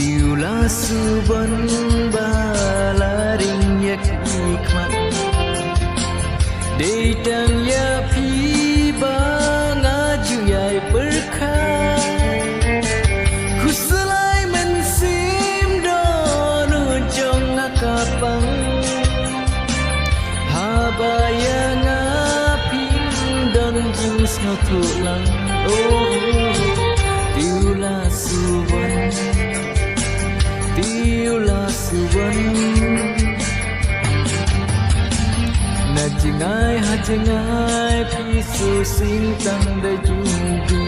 Tiulah suban balaring yak nikmat Datang ya pi bangaju yai berkah Ku selai mensim donu jong akapang Habaya ngapin don jings ngotulang Tiulah suban Tiulah suban Na jengai ha jengai pisu sing tang da junggu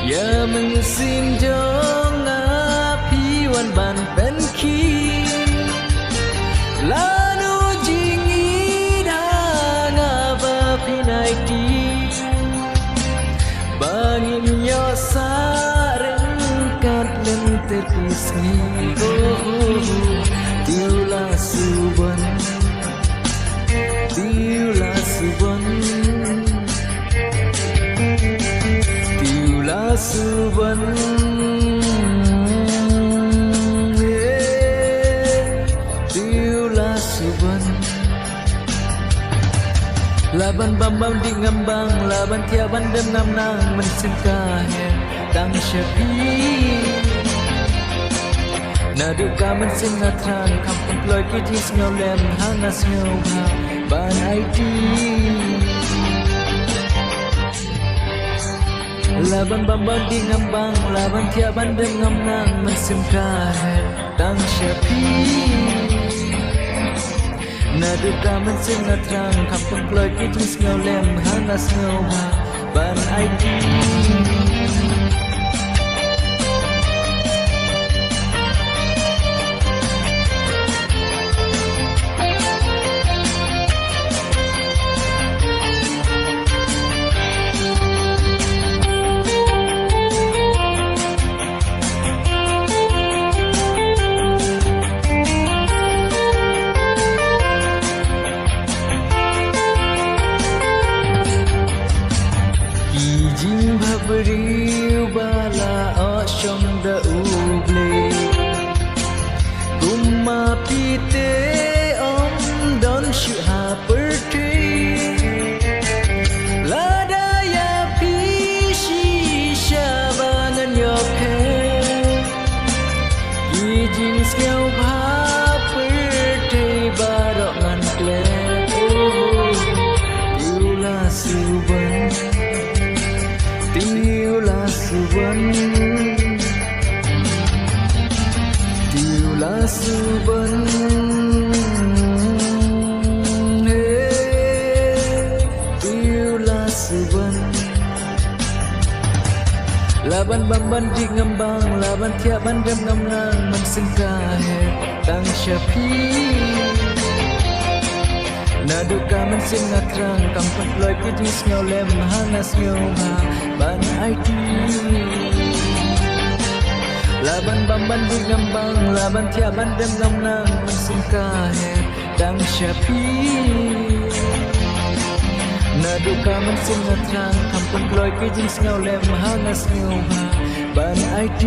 Ya mensim jong api wan ban pen ki Lanu jingi da ngaba pinai ti Bangin yo sarengkat lentir pisni Tiulah suban Tiulah suban Tiulah suban Tiulah suban Laban bambam di ngambang Laban tiaban dan nam nang mensengkah Tang syapi Naduka mensingatran Kampung ploy kijis ngolem Hanas ngobha Ban IT Laban bambam di ngambang Laban tiaban dan nam nang mensengkah Tang syapi Naduka mensingatran Kampung ploy kijis ngolem Hanas ngobha Ban IT beriu bala osyong da uble Gumma pite om don syuha perti Ladaya pishi syabangan yoke Gijing skau bha perti barok man klep Tiulah suban Tiulah suban Tiulah suban Tiulah suban Laban bamban di ngembang Laban tiaban dem ngamlang mensengkah Tang syapi Naduka mensingatrang Kampung ploy kijis ngolem Hanas ngobha Ban IT Laban bamban di ngambang Laban tiaban dem ngamnang mensengkah Tang syapi Naduka mensingatrang Kampung ploy kijis ngolem Hanas ngobha Ban IT